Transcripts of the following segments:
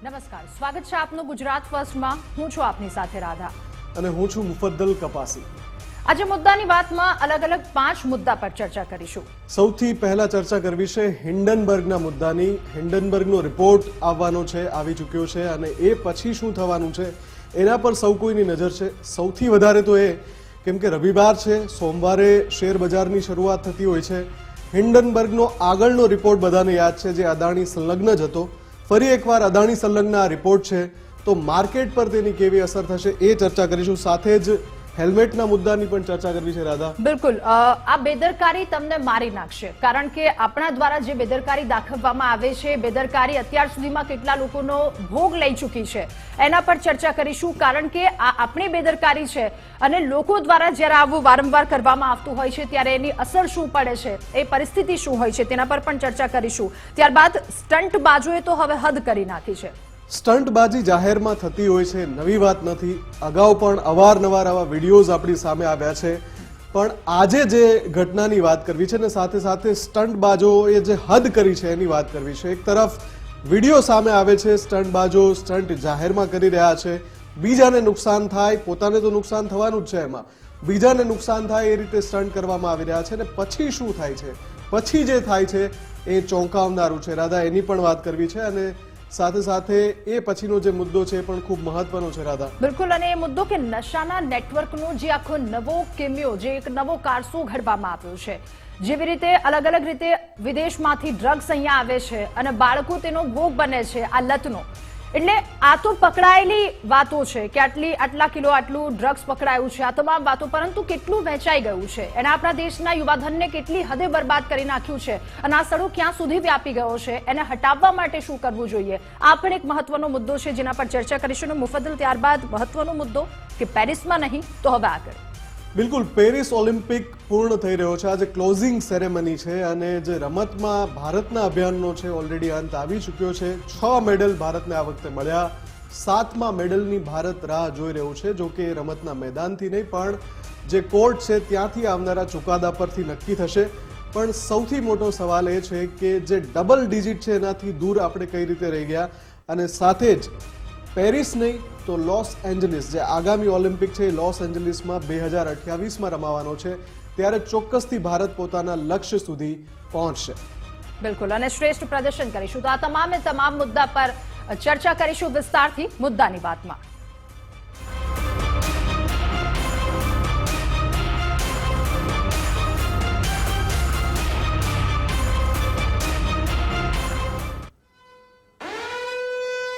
નમસ્કાર, સ્વાગત છે આપનું ગુજરાત ફર્સ્ટમાં. હું છું આપની સાથે રાધા અને હું છું મુફદ્દલ કપાસી. આજે મુદ્દાની વાતમાં અલગ અલગ 5 મુદ્દા પર ચર્ચા કરીશું. સૌથી પહેલા ચર્ચા કરવી છે હિન્ડનબર્ગના મુદ્દાની. હિન્ડનબર્ગનો રિપોર્ટ આવવાનો છે, આવી ચૂક્યો છે, અને એ પછી શું થવાનું છે એના પર સૌ કોઈની નજર છે. સૌથી વધારે તો એ કેમ કે રવિવાર છે, સોમવારે શેર બજારની શરૂઆત થતી હોય છે. હિન્ડનબર્ગનો આગળનો રિપોર્ટ બધાને યાદ છે, જે અદાણી સંલગ્ન જ હતો. ફરી એકવાર અદાણી સંલગ્ન આ રિપોર્ટ છે, તો માર્કેટ પર તેની કેવી અસર થશે એ ચર્ચા કરીશું. સાથે જ હેલ્મેટના મુદ્દાની પણ ચર્ચા કરવી છે રાધા. બિલકુલ. આ બેદરકારી તમને મારી નાખશે, કારણ કે આપણા દ્વારા જે બેદરકારી દાખવવામાં આવે છે, બેદરકારી અત્યાર સુધીમાં કેટલા લોકોનો ભોગ લઈ ચૂકી છે એના પર ચર્ચા કરીશું. કારણ કે આ આપણી બેદરકારી છે અને લોકો દ્વારા જ્યારે આવું વારંવાર કરવામાં આવતું હોય છે ત્યારે એની અસર શું પડે છે, એ પરિસ્થિતિ શું હોય છે, તેના પર પણ ચર્ચા કરીશું. ત્યારબાદ સ્ટંટબાજોએ તો હવે હદ કરી નાખી છે. સ્ટંટબાજી જાહેરમાં થતી હોય છે, નવી વાત નથી. અગાઉ પણ અવારનવાર આવા વિડીયોઝ આપણી સામે આવ્યા છે, પણ આજે જે ઘટનાની વાત કરવી છે ને સાથે સાથે સ્ટંટબાજોએ જે હદ કરી છે એની વાત કરવી છે. એક તરફ વિડીયો સામે આવે છે, સ્ટંટબાજો સ્ટંટ જાહેરમાં કરી રહ્યા છે, બીજાને નુકસાન થાય, પોતાને તો નુકસાન થવાનું જ છે, એમાં બીજાને નુકસાન થાય એ રીતે સ્ટંટ કરવામાં આવી રહ્યા છે. અને પછી શું થાય છે, પછી જે થાય છે એ ચોંકાવનારું છે રાધા. એની પણ વાત કરવી છે અને સાથે સાથે એ પછીનો જે મુદ્દો છે એ પણ ખૂબ મહત્વનો છે રાધા. બિલકુલ. અને એ મુદ્દો કે નશાના નેટવર્કનો જે આખો નવો કિમિયો, જે એક નવો કારસો ઘડવામાં આવ્યો છે, જેવી રીતે અલગ અલગ રીતે વિદેશમાંથી ડ્રગ્સ અહીંયા આવે છે અને બાળકો તેનો ભોગ બને છે આ લતનો. એટલે આ તો પકડાયેલી વાતો છે કે આટલા કિલો આટલું ડ્રગ્સ પકડાયું છે, આ તમામ વાતો, પરંતુ કેટલું વહેંચાઈ ગયું છે અને આપણા દેશના યુવાધનને કેટલી હદે બરબાદ કરી નાખ્યું છે અને આ સડો ક્યાં સુધી વ્યાપી ગયો છે, એને હટાવવા માટે શું કરવું જોઈએ, આ પણ એક મહત્વનો મુદ્દો છે જેના પર ચર્ચા કરીશું. મુફદ્દલ, ત્યારબાદ મહત્વનો મુદ્દો કે પેરિસમાં નહીં તો હવે આગળ. બિલકુલ. પેરિસ ઓલિમ્પિક પૂર્ણ થઈ રહ્યો છે, આજે ક્લોઝિંગ સેરેમની છે અને જે રમતમાં ભારતના અભિયાનનો છે ઓલરેડી અંત આવી ચૂક્યો છે. 6 મેડલ ભારતને આ વખતે મળ્યા. 7મા મેડલની ભારત રાહ જોઈ રહ્યું છે, જો કે રમતના મેદાનથી નહીં પણ જે કોર્ટ છે ત્યાંથી આવનારા ચુકાદા પરથી નક્કી થશે. પણ સૌથી મોટો સવાલ એ છે કે જે ડબલ ડિજિટ છે એનાથી દૂર આપણે કઈ રીતે રહી ગયા. અને સાથે જ પેરિસ નહીં તો લોસ એન્જલિસ, જે આગામી ઓલિમ્પિક છે એ લોસ એન્જલિસમાં 2028માં રમાવાનો છે, ત્યારે ચોક્કસથી ભારત પોતાના લક્ષ્ય સુધી પહોંચશે. બિલકુલ. અને શ્રેષ્ઠ પ્રદર્શન કરીશું. તો આ તમામ મુદ્દા પર ચર્ચા કરીશું વિસ્તારથી મુદ્દાની વાતમાં.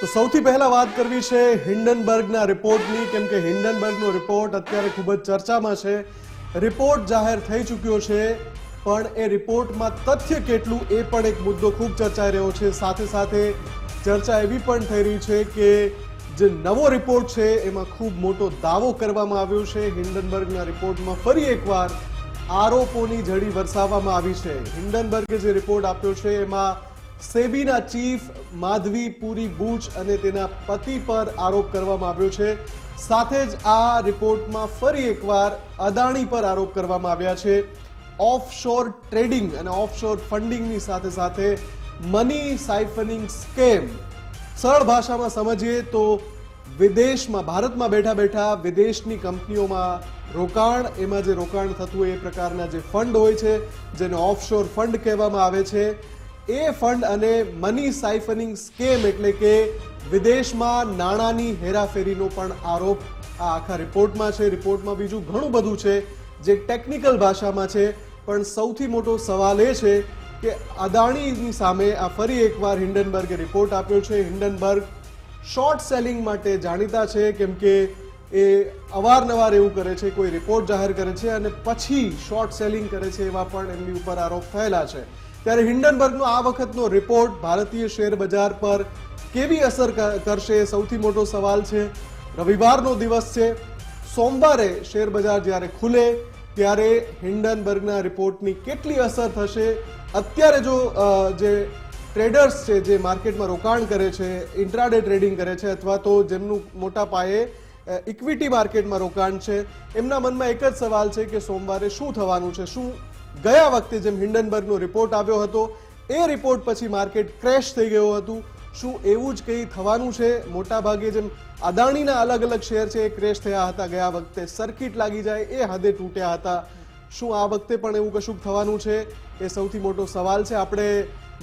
તો સૌથી પહેલા વાત કરવી છે હિન્ડનબર્ગના રિપોર્ટની, કેમ કે હિન્ડનબર્ગનો રિપોર્ટ અત્યારે ખૂબ જ ચર્ચામાં છે. રિપોર્ટ જાહેર થઈ ચૂક્યો છે, પણ એ રિપોર્ટમાં તથ્ય કેટલું એ પણ એક મુદ્દો ખૂબ ચર્ચાઈ રહ્યો છે. સાથે સાથે ચર્ચા એવી પણ થઈ રહી છે કે જે નવો રિપોર્ટ છે એમાં ખૂબ મોટો દાવો કરવામાં આવ્યો છે. હિન્ડનબર્ગના રિપોર્ટમાં ફરી એકવાર આરોપોની ઝડી વરસાવવામાં આવી છે. હિન્ડનબર્ગે જે રિપોર્ટ આપ્યો છે એમાં સેબીના ચીફ માધવી પુરી બુચ અને તેના પતિ પર આરોપ કરવામાં આવ્યો છે. સાથે જ આ રિપોર્ટમાં ફરી એકવાર અદાણી પર આરોપ કરવામાં આવ્યા છે. ઓફશોર ટ્રેડિંગ અને ઓફશોર ફંડિંગની સાથે સાથે મની સાઇફનિંગ સ્કેમ. સરળ ભાષામાં સમજીએ તો વિદેશમાં, ભારતમાં બેઠા બેઠા વિદેશની કંપનીઓમાં રોકાણ, એમાં જે રોકાણ થતું હોય એ પ્રકારના જે ફંડ હોય છે જેને ઓફશોર ફંડ કહેવામાં આવે છે, એ ફંડ અને મની સાઇફનિંગ સ્કેમ એટલે કે વિદેશમાં નાણાંની હેરાફેરીનો પણ આરોપ આ આખા રિપોર્ટમાં છે. રિપોર્ટમાં બીજું ઘણું બધું છે જે ટેકનિકલ ભાષામાં છે, પણ સૌથી મોટો સવાલ એ છે કે અદાણીની સામે આ ફરી એકવાર હિન્ડનબર્ગે રિપોર્ટ આપ્યો છે. હિન્ડનબર્ગ શોર્ટ સેલિંગ માટે જાણીતા છે, કેમ કે એ અવારનવાર એવું કરે છે, કોઈ રિપોર્ટ જાહેર કરે છે અને પછી શોર્ટ સેલિંગ કરે છે, એવા પણ એમની ઉપર આરોપ થયેલા છે. ત્યારે હિન્ડનબર્ગનો આ વખતનો રિપોર્ટ ભારતીય શેર બજાર પર કેવી અસર કરશે એ સૌથી મોટો સવાલ છે. રવિવારનો દિવસ છે, સોમવારે શેર બજાર જ્યારે ખુલે ત્યારે હિન્ડનબર્ગના રિપોર્ટની કેટલી અસર થશે. અત્યારે જો જે ટ્રેડર્સ છે, જે માર્કેટમાં રોકાણ કરે છે, ઇન્ટ્રાડે ટ્રેડિંગ કરે છે, અથવા તો જેમનું મોટા પાયે ઇક્વિટી માર્કેટમાં રોકાણ છે, એમના મનમાં એક જ સવાલ છે કે સોમવારે શું થવાનું છે. શું ગયા વખતે જેમ હિન્ડનબર્ગનો રિપોર્ટ આવ્યો હતો એ રિપોર્ટ પછી માર્કેટ ક્રેશ થઈ ગયું હતું, શું એવું જ કંઈ થવાનું છે? મોટા ભાગે જેમ અદાણીના અલગ અલગ શેર છે એ ક્રેશ થયા હતા ગયા વખતે, સર્કિટ લાગી જાય એ હદે તૂટ્યા હતા, શું આ વખતે પણ એવું કશું થવાનું છે? એ સૌથી મોટો સવાલ છે. આપણે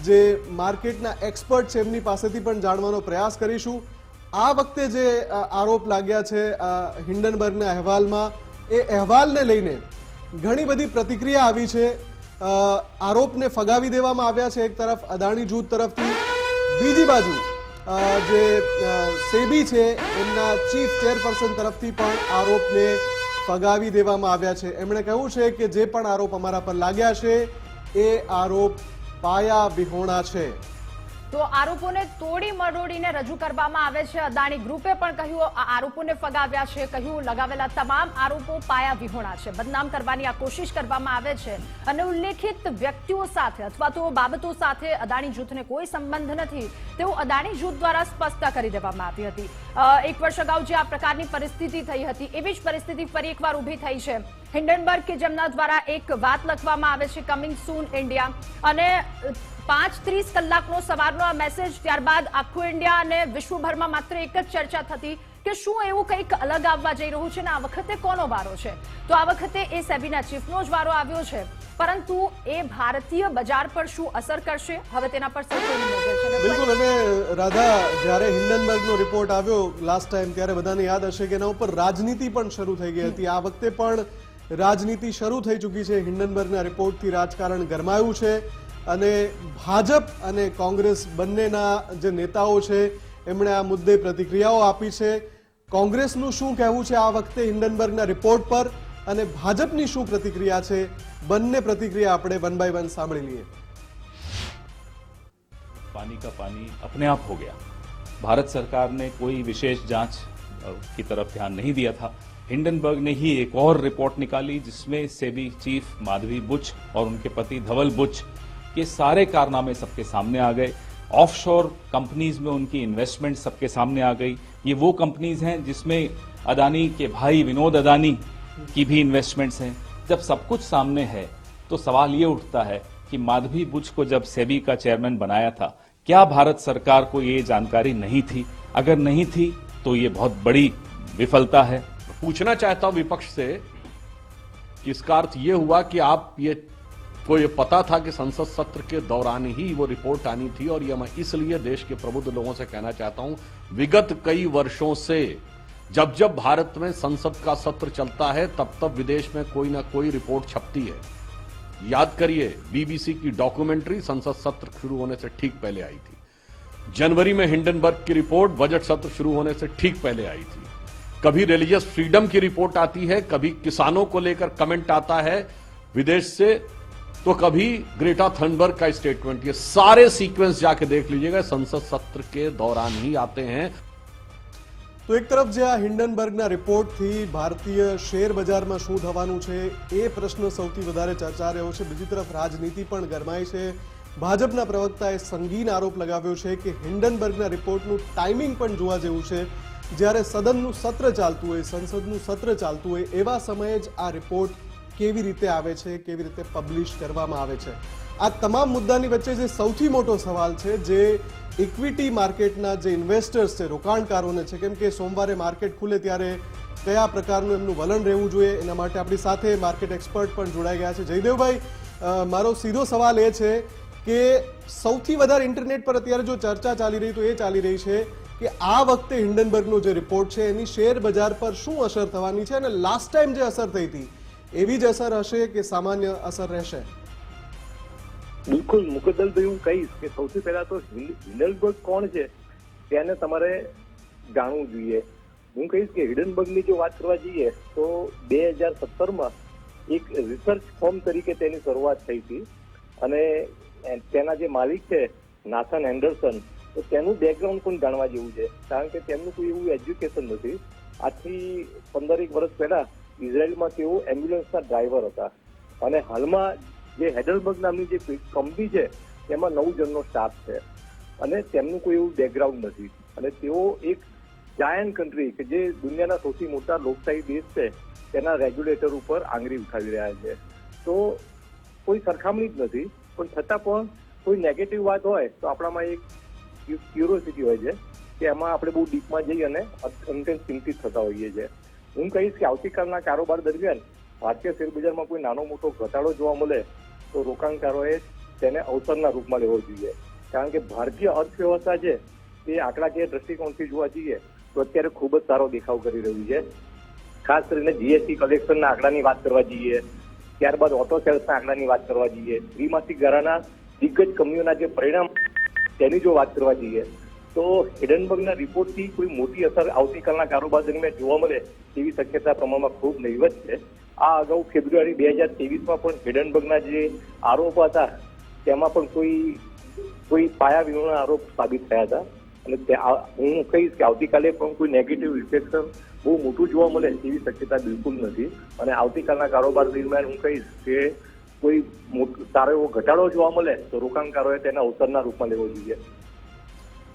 જે માર્કેટના એક્સપર્ટ છે એમની પાસેથી પણ જાણવાનો પ્રયાસ કરીશું. આ વખતે જે આરોપ લાગ્યા છે હિન્ડનબર્ગના અહેવાલમાં, એ અહેવાલને લઈને ઘણી બધી પ્રતિક્રિયા આવી છે. આરોપને ફગાવી દેવામાં આવ્યા છે એક તરફ અદાણી જૂથ તરફથી, બીજી બાજુ જે સેબી છે એમના ચીફ ચેરપર્સન તરફથી પણ આરોપને ફગાવી દેવામાં આવ્યા છે. એમણે કહ્યું છે કે જે પણ આરોપ અમારા પર લાગ્યા છે એ આરોપ પાયા વિહોણા છે. તો આરોપોને તોડી મરોડીને રજૂ કરવામાં આવે છે. અદાણી ગ્રુપે પણ કહ્યું આ આરોપોને ફગાવ્યા છે, કહ્યું લગાવેલા તમામ આરોપો પાયા વિહોણા છે, બદનામ કરવાની આ કોશિશ કરવામાં આવે છે અને ઉલ્લેખિત વ્યક્તિઓ સાથે અથવા તો બાબતો સાથે અદાણી જૂથને કોઈ સંબંધ નથી તેવું અદાણી જૂથ દ્વારા સ્પષ્ટતા કરી દેવામાં આવી હતી. એક વર્ષ અગાઉ જે આ પ્રકારની પરિસ્થિતિ થઈ હતી એવી જ પરિસ્થિતિ ફરી એકવાર ઊભી થઈ છે. હિન્ડનબર્ગ કે જેમના દ્વારા એક વાત લખવામાં આવે છે કમિંગ સૂન ઇન્ડિયા, અને 5:30 કલાકનો સવારનો આ મેસેજ, ત્યારબાદ આખું ઇન્ડિયા અને વિશ્વભરમાં માત્ર એક જ ચર્ચા થતી કે શું એવું કંઈક અલગ આવવા જઈ રહ્યું છે ને આ વખતે કોનો વારો છે? તો આ વખતે એ સેબીના ચીફનો જ વારો આવ્યો છે, પરંતુ એ ભારતીય બજાર પર શું અસર કરશે હવે તેના પર સૌની નજર છે. બિલકુલ. અને રાધા, જ્યારે હિન્ડનબર્ગનો રિપોર્ટ આવ્યો લાસ્ટ ટાઈમ ત્યારે બધાને યાદ હશે કે એના ઉપર રાજનીતિ પણ શરૂ થઈ ગઈ હતી. આ વખતે પણ રાજનીતિ શરૂ થઈ ચૂકી છે. હિન્ડનબર્ગના રિપોર્ટથી રાજકારણ ગરમાયું છે અને ભાજપ અને કોંગ્રેસ બંનેના જે નેતાઓ છે એમણે આ મુદ્દે પ્રતિક્રિયાઓ આપી છે. કોંગ્રેસનું શું કહેવું છે આ વખતે હિન્ડનબર્ગના રિપોર્ટ પર અને ભાજપની શું પ્રતિક્રિયા છે, બંને પ્રતિક્રિયા આપણે વન બાય વન સાંભળી લઈએ. पानी का पानी अपने आप हो गया. भारत सरकार ने कोई विशेष जांच की तरफ ध्यान नहीं दिया था. हिंडनबर्ग ने ही एक और रिपोर्ट निकाली जिसमें सेबी चीफ माधवी बुच और उनके पति धवल बुच के सारे कारनामे सबके सामने आ गए. ऑफशोर कंपनीज में उनकी इन्वेस्टमेंट सबके सामने आ गई. ये वो कंपनीज हैं जिसमें अदानी के भाई विनोद अदानी की भी इन्वेस्टमेंट्स हैं. जब सब कुछ सामने है तो सवाल ये उठता है कि माधवी बुच को जब सेबी का चेयरमैन बनाया था, क्या भारत सरकार को ये जानकारी नहीं थी? अगर नहीं थी तो ये बहुत बड़ी विफलता है. पूछना चाहता हूं विपक्ष से कि इसका अर्थ ये हुआ कि को ये पता था कि संसद सत्र के दौरान ही वो रिपोर्ट आनी थी, और ये मैं इसलिए देश के प्रबुद्ध लोगों से कहना चाहता हूं, विगत कई वर्षों से जब जब भारत में संसद का सत्र चलता है तब तब विदेश में कोई ना कोई रिपोर्ट छपती है. याद करिए, बीबीसी की डॉक्यूमेंट्री संसद सत्र शुरू होने से ठीक पहले आई थी. जनवरी में हिंडनबर्ग की रिपोर्ट बजट सत्र शुरू होने से ठीक पहले आई थी. कभी रिलीजियस फ्रीडम की रिपोर्ट आती है, कभी किसानों को लेकर कमेंट आता है विदेश से, तो कभी ग्रेटा थनबर्ग का स्टेटमेंट. ये सारे सीक्वेंस जाके देख लीजिएगा, संसद सत्र के दौरान ही आते हैं. તો એક તરફ જે આ હિન્ડનબર્ગના રિપોર્ટથી ભારતીય શેર બજારમાં શું થવાનું છે એ પ્રશ્ન સૌથી વધારે ચર્ચા રહ્યો છે. બીજી તરફ રાજનીતિ પણ ગરમાઈ છે. ભાજપના પ્રવક્તાએ સંગીન આરોપ લગાવ્યો છે કે હિન્ડનબર્ગના રિપોર્ટનું ટાઈમિંગ પણ જોવા જેવું છે. જ્યારે સદનનું સત્ર ચાલતું હોય, સંસદનું સત્ર ચાલતું હોય એવા સમયે જ આ રિપોર્ટ કેવી રીતે આવે છે, કેવી રીતે પબ્લિશ કરવામાં આવે છે. આ તમામ મુદ્દાની વચ્ચે જે સૌથી મોટો સવાલ છે જે ઇક્વિટી માર્કેટના જે ઇન્વેસ્ટર્સ છે, રોકાણકારોને છે, કેમ કે સોમવારે માર્કેટ ખુલે ત્યારે કયા પ્રકારનું એમનું વલણ રહેવું જોઈએ એના માટે આપણી સાથે માર્કેટ એક્સપર્ટ પણ જોડાઈ ગયા છે. જયદેવભાઈ, મારો સીધો સવાલ એ છે કે સૌથી વધારે ઇન્ટરનેટ પર અત્યારે જો ચર્ચા ચાલી રહી તો એ ચાલી રહી છે કે આ વખતે હિન્ડનબર્ગનો જે રિપોર્ટ છે એની શેર બજાર પર શું અસર થવાની છે અને લાસ્ટ ટાઈમ જે અસર થઈ હતી એવી જ અસર હશે કે સામાન્ય અસર રહેશે? બિલકુલ મુકદ્દલભાઈ, હું કહીશ કે સૌથી પહેલા તો હિન્ડનબર્ગ કોણ છે તેને તમારે જાણવું જોઈએ. હું કહીશ કે હિન્ડનબર્ગની જો વાત કરવા જઈએ તો 2017માં એક રિસર્ચ ફર્મ તરીકે તેની શરૂઆત થઈ હતી અને તેના જે માલિક છે નાથન એન્ડરસન, તો તેનું બેકગ્રાઉન્ડ પણ જાણવા જેવું છે, કારણ કે તેમનું કોઈ એવું એજ્યુકેશન નથી. આજથી 15 વર્ષ પહેલા ઇઝરાયલમાં તેઓ એમ્બ્યુલન્સના ડ્રાઈવર હતા અને હાલમાં જે હેડલબર્ગ નામની જે કંપની છે તેમાં 9 જણનો સ્ટાફ છે અને તેમનું કોઈ એવું બેકગ્રાઉન્ડ નથી અને તેઓ એક જાયન્ટ કન્ટ્રી કે જે દુનિયાના સૌથી મોટા લોકશાહી દેશ છે તેના રેગ્યુલેટર ઉપર આંગળી ઉઠાવી રહ્યા છે. તો કોઈ સરખામણી જ નથી, પણ છતાં પણ કોઈ નેગેટિવ વાત હોય તો આપણામાં એક ક્યુરિયોસિટી હોય છે કે એમાં આપણે બહુ ડીપમાં જઈ અને અત્યંત ચિંતિત થતા હોઈએ છીએ. હું કહીશ કે આવતીકાલના કારોબાર દરમિયાન ભારતીય શેરબજારમાં કોઈ નાનો મોટો ઘટાડો જોવા મળે તો રોકાણકારોએ તેને અવસરના રૂપમાં લેવો જોઈએ. કારણ કે ભારતીય અર્થવ્યવસ્થા છે તે આંકડાકીય દ્રષ્ટિકોણથી જોવા જઈએ તો અત્યારે ખૂબ જ સારો દેખાવ કરી રહ્યું છે. ખાસ કરીને જીએસટી કલેક્શનના આંકડાની વાત કરવા જઈએ, ત્યારબાદ ઓટો સેલ્સના આંકડાની વાત કરવા જઈએ, ત્રિમાસિક ગાળાના દિગ્ગજ કંપનીઓના જે પરિણામ તેની જો વાત કરવા જઈએ તો હિડનબર્ગના રિપોર્ટથી કોઈ મોટી અસર આવતીકાલના કારોબાર દરમિયાન જોવા મળે તેવી શક્યતા પ્રમાણમાં ખૂબ નહીવત છે. આ અગાઉ ફેબ્રુઆરી 2023માં પણ હિડનબર્ગના જે આરોપ હતા તેમાં પણ કોઈ પાયા વિહોણા આરોપ સાબિત થયા હતા અને હું કહીશ કે આવતીકાલે પણ કોઈ નેગેટિવ રિફ્લેક્શન બહુ મોટું જોવા મળે તેવી શક્યતા બિલકુલ નથી. અને આવતીકાલના કારોબાર દરમિયાન હું કહીશ કે કોઈ સારો એવો ઘટાડો જોવા મળે તો રોકાણકારોએ તેને અવસરના રૂપમાં લેવો જોઈએ.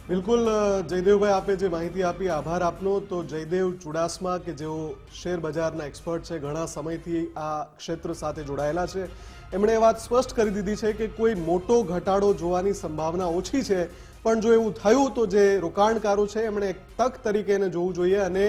બિલકુલ જયદેવભાઈ, આપે જે માહિતી આપી આભાર આપનો. તો જયદેવ ચુડાસમા કે જેઓ શેર બજારના એક્સપર્ટ છે, ઘણા સમયથી આ ક્ષેત્ર સાથે જોડાયેલા છે, એમણે એ વાત સ્પષ્ટ કરી દીધી છે કે કોઈ મોટો ઘટાડો જોવાની સંભાવના ઓછી છે, પણ જો એવું થયું તો જે રોકાણકારો છે એમણે એક તક તરીકે એને જોવું જોઈએ અને